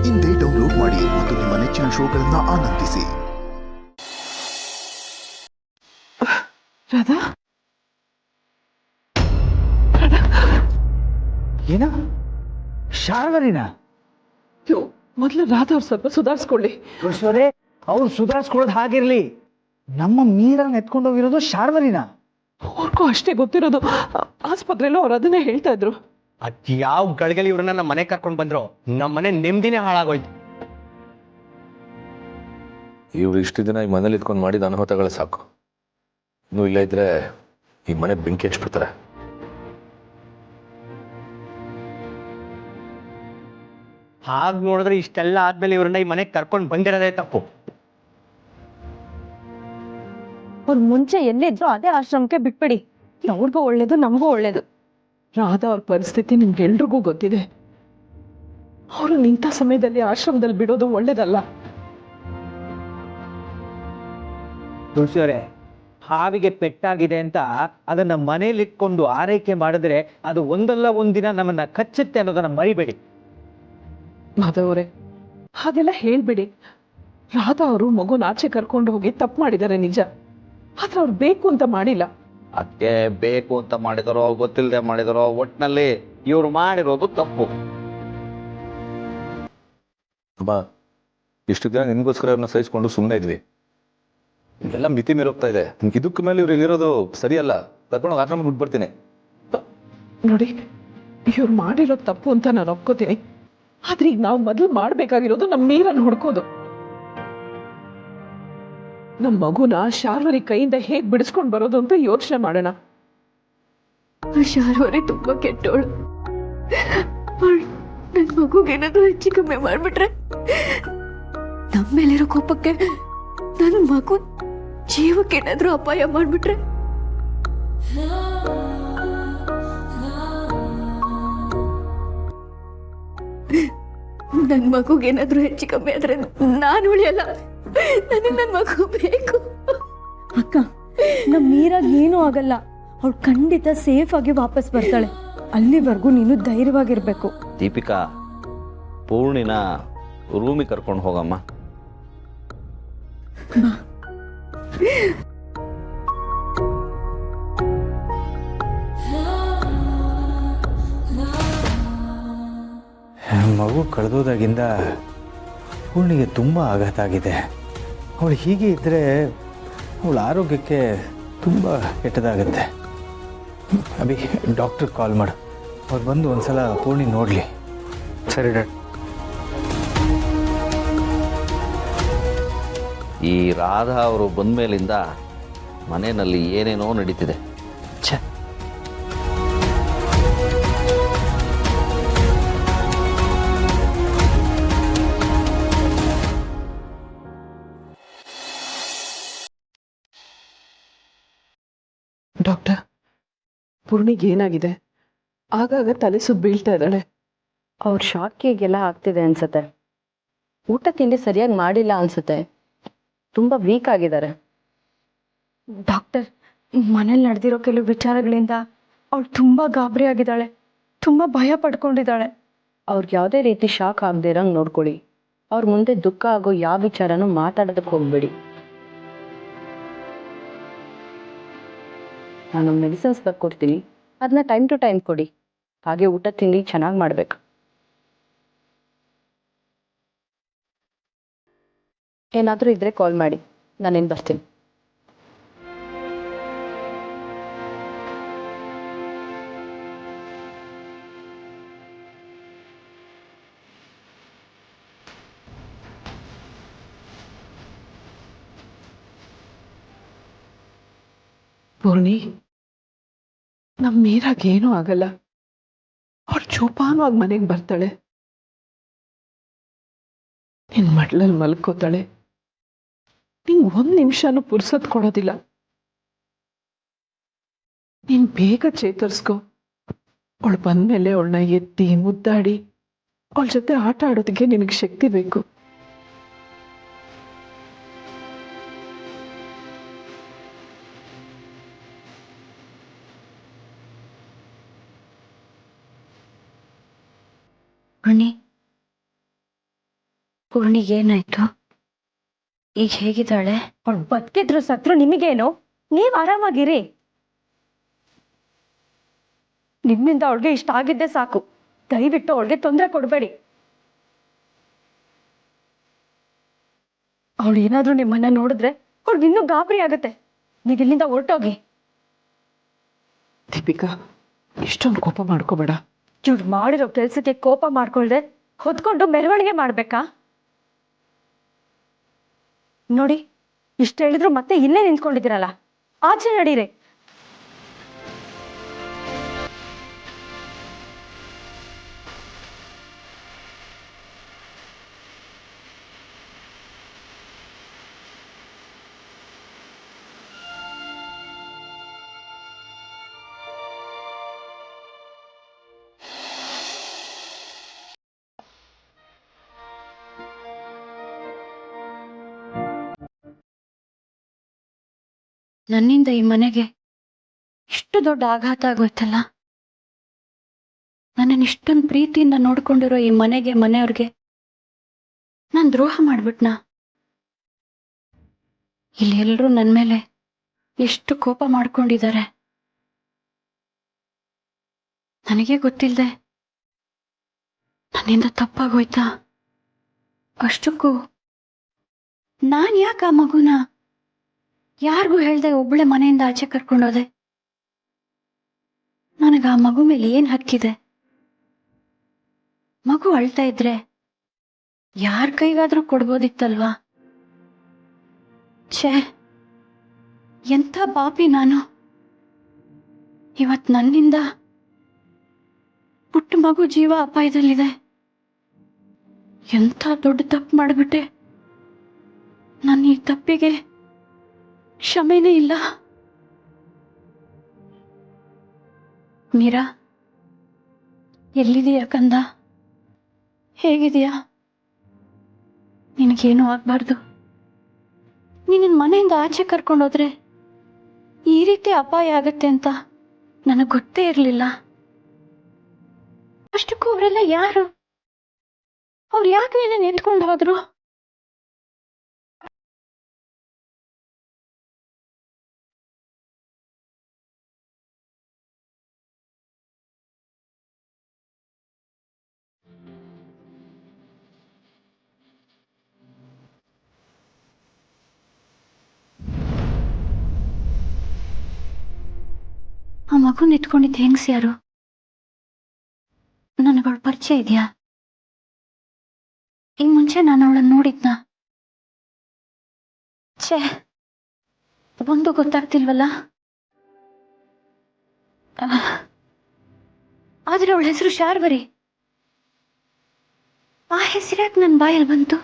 ಇಂದೇ ಡೌನ್ಲೋಡ್ ಮಾಡಿ ಮತ್ತು ನಿಮ್ಮ ನೆಚ್ಚಿನ ಶೋಗಳನ್ನು ಆನಂದಿಸಿ. ರಾಧಾ ಏನ ಶಾರ್ವರಿನ ಮೊದಲು ರಾಧಾ ಅವ್ರು ಸ್ವಲ್ಪ ಸುಧಾರಿಸ್ಕೊಳ್ಳಿ. ಅವ್ರು ಸುಧಾರಿಸ್ಕೊಳ್ಳೋದು ಹಾಗಿರ್ಲಿ, ನಮ್ಮ ಮೀರನ್ನ ಎತ್ಕೊಂಡು ಹೋಗಿರೋದು ಶಾರ್ವರಿನ. ಅವ್ರಿಗೂ ಅಷ್ಟೇ ಗೊತ್ತಿರೋದು. ಆಸ್ಪತ್ರೆಯಲ್ಲೂ ಅವ್ರು ಅದನ್ನೇ ಹೇಳ್ತಾ ಇದ್ರು. ಅದ್ ಯಾವ ಗಳಿಗೆಲಿ ಇವ್ರನ್ನ ನಮ್ಮ ಮನೆ ಕರ್ಕೊಂಡು ಬಂದ್ರು, ನಮ್ಮ ಮನೆ ನೆಮ್ಮದಿನೇ ಹಾಳಾಗೋಯ್ತು. ಇವ್ರು ಇಷ್ಟು ದಿನ ಈ ಮನೇಲಿ ಇದ್ಕೊಂಡು ಮಾಡಿದ ಅನಾಹುತಗಳೇ ಸಾಕು. ಇನ್ನೂ ಇಲ್ಲ ಇದ್ರೆ ಈ ಮನೆ ಬೆಂಕಿ ಹಚ್ಬಿಡ್ತಾರೆ. ಹಾಗೆ ನೋಡಿದ್ರೆ ಇಷ್ಟೆಲ್ಲ ಆದ್ಮೇಲೆ ಇವ್ರನ್ನ ಈ ಮನೆಗೆ ಕರ್ಕೊಂಡು ಬಂದಿರೋದೇ ತಪ್ಪು. ಅವ್ರು ಮುಂಚೆ ಎಲ್ಲಿದ್ರು ಅದೇ ಆಶ್ರಮಕ್ಕೆ ಬಿಟ್ಬಿಡಿ. ಅವ್ರಿಗೂ ಒಳ್ಳೇದು, ನಮಗೂ ಒಳ್ಳೇದು. ರಾಧಾ ಅವ್ರ ಪರಿಸ್ಥಿತಿ ನಿಮ್ಗೆ ಎಲ್ರಿಗೂ ಗೊತ್ತಿದೆ. ಅವರು ನಿಂತ ಸಮಯದಲ್ಲಿ ಆಶ್ರಮದಲ್ಲಿ ಬಿಡೋದು ಒಳ್ಳೇದಲ್ಲ. ತುಳಸಿಯವರೇ, ಹಾವಿಗೆ ಪೆಟ್ಟಾಗಿದೆ ಅಂತ ಅದನ್ನ ಮನೇಲಿ ಇಟ್ಕೊಂಡು ಆರೈಕೆ ಮಾಡಿದ್ರೆ ಅದು ಒಂದಲ್ಲ ಒಂದಿನ ನಮ್ಮನ್ನ ಕಚ್ಚುತ್ತೆ ಅನ್ನೋದನ್ನ ಮರಿಬೇಡಿ. ಮಾಧವರೇ, ಹಾಗೆಲ್ಲ ಹೇಳ್ಬೇಡಿ. ರಾಧಾ ಅವರು ಮಗುನ ಆಚೆ ಕರ್ಕೊಂಡು ಹೋಗಿ ತಪ್ಪು ಮಾಡಿದ್ದಾರೆ ನಿಜ, ಆದ್ರೆ ಅವ್ರು ಬೇಕು ಅಂತ ಮಾಡಿಲ್ಲ. ಅದಕ್ಕೆ ಬೇಕು ಅಂತ ಮಾಡಿದಾರೋ ಗೊತ್ತಿಲ್ಲದೆ ಮಾಡಿದಾರೋ, ಒಟ್ಟಿನಲ್ಲಿ ಇವ್ರು ಮಾಡಿರೋದು ತಪ್ಪು. ಅಮ್ಮ, ಇಷ್ಟು ದಿನ ನಿನ್ಗೋಸ್ಕರ ಅವ್ರನ್ನ ಸಹಿಸ್ಕೊಂಡು ಸುಮ್ಮನೆ ಇದ್ವಿ. ಇದೆಲ್ಲ ಮಿತಿ ಮೀರೋಗ್ತಾ ಇದೆ. ಇದಕ್ಕೆ ಮೇಲೆ ಇವ್ರು ಇಲ್ಲಿರೋದು ಸರಿಯಲ್ಲ. ಕರ್ಕೊಂಡು ಆಶ್ರಮ ಬಿಟ್ಬಿಡ್ತೀನಿ. ನೋಡಿ, ಇವ್ರು ಮಾಡಿರೋ ತಪ್ಪು ಅಂತ ನಾನು ಒಪ್ಕೋತೀನಿ. ಆದ್ರೆ ಈಗ ನಾವು ಮೊದಲು ಮಾಡ್ಬೇಕಾಗಿರೋದು ನಮ್ಮ ಮೀರನ್ನು ಹುಡ್ಕೋದು. ನಮ್ಮ ಮಗುನ ಶಾರ್ವರಿ ಕೈಯಿಂದ ಹೇಗ್ ಬಿಡಿಸ್ಕೊಂಡು ಬರೋದು ಅಂತ ಯೋಚನೆ ಮಾಡೋಣ. ಶಾರ್ವರಿ ತುಂಬಾ ಕೆಟ್ಟವಳು. ನನ್ ಮಗುಗೇನಾದ್ರೂ ಹೆಚ್ಚು ಕಮ್ಮಿ ಮಾಡ್ಬಿಟ್ರೆ, ನಮ್ಮ ಮೇಲಿರೋ ಕೋಪಕ್ಕೆ ನನ್ನ ಮಗು ಜೀವಕ್ಕೇನಾದ್ರೂ ಅಪಾಯ ಮಾಡ್ಬಿಟ್ರೆ, ನನ್ ಮಗುಗೇನಾದ್ರೂ ಹೆಚ್ಚು ಕಮ್ಮಿ ಆದ್ರೆ ನಾನು ಉಳಿಯಲ್ಲ. ನನಗೆ ನನ್ನ ಮಗು ಬೇಕು. ಅಕ್ಕ, ನಮ್ಮ ಮೀರಾಗ ಏನೂ ಆಗಲ್ಲ. ಅವಳು ಖಂಡಿತ ಸೇಫ್ ಆಗಿ ವಾಪಸ್ ಬರ್ತಾಳೆ. ಅಲ್ಲಿವರೆಗೂ ನೀನು ಧೈರ್ಯವಾಗಿರ್ಬೇಕು. ದೀಪಿಕಾ, ಪೂರ್ಣಿನ ರೂಮಿಗೆ ಕರ್ಕೊಂಡು ಹೋಗಮ್ಮ. ಮಗು ಕಳೆದೋದಾಗಿಂದ ಪೂರ್ಣಿಗೆ ತುಂಬ ಆಘಾತ ಆಗಿದೆ. ಅವಳು ಹೀಗೆ ಇದ್ದರೆ ಅವಳ ಆರೋಗ್ಯಕ್ಕೆ ತುಂಬ ಕೆಟ್ಟದಾಗತ್ತೆ. ಅಭಿ, ಡಾಕ್ಟ್ರಿಗೆ ಕಾಲ್ ಮಾಡು. ಅವ್ರು ಬಂದು ಒಂದ್ಸಲ ಪೂರ್ಣಿ ನೋಡಲಿ. ಸರಿ ಡಾಕ್ಟರ್. ಈ ರಾಧಾ ಅವರು ಬಂದ ಮೇಲಿಂದ ಮನೆಯಲ್ಲಿ ಏನೇನೋ ನಡೀತಿದೆ. ಛೆ, ಡಾಕ್ಟರ್, ಪೂರ್ಣಿಗೆ ಏನಾಗಿದೆ? ಆಗಾಗ ತಲೆ ಸುತ್ತ ಬೀಳ್ತಾ ಇದ್ದಾಳೆ. ಅವ್ರ ಶಾಕಿಗೆಲ್ಲ ಆಗ್ತಿದೆ ಅನ್ಸುತ್ತೆ. ಊಟ ತಿಂಡಿ ಸರಿಯಾಗಿ ಮಾಡಿಲ್ಲ ಅನ್ಸುತ್ತೆ. ತುಂಬಾ ವೀಕ್ ಆಗಿದ್ದಾರೆ. ಡಾಕ್ಟರ್, ಮನೇಲಿ ನಡೆದಿರೋ ಕೆಲವು ವಿಚಾರಗಳಿಂದ ಅವಳು ತುಂಬಾ ಗಾಬರಿ ಆಗಿದ್ದಾಳೆ. ತುಂಬಾ ಭಯ ಪಡ್ಕೊಂಡಿದ್ದಾಳೆ. ಅವ್ರಿಗೆ ಯಾವುದೇ ರೀತಿ ಶಾಕ್ ಆಗದೆ ಇರಂಗ್ ನೋಡ್ಕೊಳ್ಳಿ. ಅವ್ರ ಮುಂದೆ ದುಃಖ ಆಗೋ ಯಾವ ವಿಚಾರನೂ ಮಾತಾಡೋದಕ್ಕೆ ಹೋಗ್ಬೇಡಿ. ನಾನು ಮೆಡಿಸಿನ್ಸ್ ಬರ್ಕೊಡ್ತೀನಿ, ಅದನ್ನ ಟೈಮ್ ಟು ಟೈಮ್ ಕೊಡಿ. ಹಾಗೆ ಊಟ ತಿಂಡಿ ಚೆನ್ನಾಗಿ ಮಾಡಬೇಕು. ಏನಾದರೂ ಇದ್ರೆ ಕಾಲ್ ಮಾಡಿ, ನಾನೇನು ಬರ್ತೀನಿ. ಪೂರ್ಣಿ, ನಮ್ಮ ಮೀರಾಗ ಏನೂ ಆಗಲ್ಲ. ಅವಳು ಜೋಪಾನವಾಗಿ ಮನೆಗೆ ಬರ್ತಾಳೆ. ನಿನ್ ಮಡ್ಲಲ್ಲಿ ಮಲ್ಕೋತಾಳೆ. ನಿಂಗೆ 1 ನಿಮಿಷನೂ ಪುರ್ಸತ್ ಕೊಡೋದಿಲ್ಲ. ನೀನ್ ಬೇಗ ಚೇತರಿಸ್ಕೊ. ಅವಳು ಬಂದ್ಮೇಲೆ ಅವಳನ್ನ ಎತ್ತಿ ಮುದ್ದಾಡಿ ಅವಳ ಜೊತೆ ಆಟ ಆಡೋದಕ್ಕೆ ನಿನಗೆ ಶಕ್ತಿ ಬೇಕು. ಅಣ್ಣಿ, ಪೂರ್ಣಿಗೆ ಏನಾಯ್ತು? ಈಗ ಹೇಗಿದ್ದಾಳೆ? ಅವಳು ಬದುಕಿದ್ರು ಸತ್ರು ನಿಮಗೇನು? ನೀವು ಆರಾಮಾಗಿರಿ. ನಿಮ್ಮಿಂದ ಅವಳಿಗೆ ಇಷ್ಟ ಆಗಿದ್ದೆ ಸಾಕು. ದಯವಿಟ್ಟು ಅವಳಿಗೆ ತೊಂದರೆ ಕೊಡಬೇಡಿ. ಅವಳು ಏನಾದ್ರೂ ನಿಮ್ಮನ್ನ ನೋಡಿದ್ರೆ ಅವಳಿಗೆ ಇನ್ನೂ ಗಾಬರಿ ಆಗುತ್ತೆ. ನೀವು ಇಲ್ಲಿಂದ ಹೊರಟೋಗಿ. ದೀಪಿಕಾ, ಇಷ್ಟೊಂದು ಕೋಪ ಮಾಡ್ಕೋಬೇಡ. ಇವ್ರು ಮಾಡಿರೋ ಕೆಲ್ಸಕ್ಕೆ ಕೋಪ ಮಾಡ್ಕೊಳ್ದೆ ಹೊತ್ಕೊಂಡು ಮೆರವಣಿಗೆ ಮಾಡ್ಬೇಕಾ? ನೋಡಿ, ಇಷ್ಟ ಹೇಳಿದ್ರು ಮತ್ತೆ ಇಲ್ಲೇ ನಿಂತ್ಕೊಂಡಿದ್ದೀರಲ್ಲ, ಆಚೆ ನಡೀರಿ. ನನ್ನಿಂದ ಈ ಮನೆಗೆ ಇಷ್ಟು ದೊಡ್ಡ ಆಘಾತ ಆಗೋಯ್ತಲ್ಲ. ನನ್ನನ್ನು ಇಷ್ಟೊಂದು ಪ್ರೀತಿಯಿಂದ ನೋಡ್ಕೊಂಡಿರೋ ಈ ಮನೆಗೆ, ಮನೆಯವ್ರಿಗೆ ನಾನು ದ್ರೋಹ ಮಾಡ್ಬಿಟ್ನಾ? ಇಲ್ಲಿ ಎಲ್ರೂ ನನ್ನ ಮೇಲೆ ಎಷ್ಟು ಕೋಪ ಮಾಡ್ಕೊಂಡಿದ್ದಾರೆ. ನನಗೆ ಗೊತ್ತಿಲ್ಲದೆ ನನ್ನಿಂದ ತಪ್ಪಾಗೋಯ್ತಾ? ಅಷ್ಟಕ್ಕೂ ನಾನು ಯಾಕೆ ಆ ಮಗುನ ಯಾರಿಗೂ ಹೇಳ್ದೆ ಒಬ್ಬಳೆ ಮನೆಯಿಂದ ಆಚೆ ಕರ್ಕೊಂಡೋದೆ? ನನಗೆ ಆ ಮಗು ಮೇಲೆ ಏನ್ ಹಕ್ಕಿದೆ? ಮಗು ಅಳ್ತಾ ಇದ್ರೆ ಯಾರ ಕೈಗಾದ್ರೂ ಕೊಡ್ಬೋದಿತ್ತಲ್ವಾ? ಛೇ, ಎಂಥ ಪಾಪಿ ನಾನು. ಇವತ್ ನನ್ನಿಂದ ಪುಟ್ಟ ಮಗು ಜೀವ ಅಪಾಯದಲ್ಲಿದೆ. ಎಂಥ ದೊಡ್ಡ ತಪ್ಪು ಮಾಡಿಬಿಟ್ಟೆ. ನನ್ನ ಈ ತಪ್ಪಿಗೆ ಕ್ಷಮೆನೇ ಇಲ್ಲ. ಮೀರಾ, ಎಲ್ಲಿದೀಯ ಕಂದ? ಹೇಗಿದೀಯಾ? ನಿನಗೇನೂ ಆಗ್ಬಾರ್ದು. ನೀನು ಮನೆಯಿಂದ ಆಚೆ ಕರ್ಕೊಂಡೋದ್ರೆ ಈ ರೀತಿ ಅಪಾಯ ಆಗತ್ತೆ ಅಂತ ನನಗೆ ಗೊತ್ತೇ ಇರಲಿಲ್ಲ. ಅಷ್ಟಕ್ಕೂ ಅವರೆಲ್ಲ ಯಾರು? ಅವ್ರು ಯಾಕೆ ನಿನ್ನ ನಿಂತ್ಕೊಂಡು ಹೋದ್ರು? ಆ ಮಗು ನಿಂತ್ಕೊಂಡಿದ್ದು ಹೆಂಗ್ಸ್ ಯಾರು? ನನಗವಳ ಪರಿಚಯ ಇದೆಯಾ? ಈ ಮುಂಚೆ ನಾನು ಅವಳನ್ನು ನೋಡಿದ್ನಾ? ಛೇ, ಒಂದು ಗೊತ್ತಾಗ್ತಿಲ್ವಲ್ಲ. ಆದ್ರೆ ಅವಳ ಹೆಸರು ಶಾರ್ವರಿ. ಆ ಹೆಸರ್ಯಾಕೆ ನನ್ನ ಬಾಯಲ್ಲಿ ಬಂತು?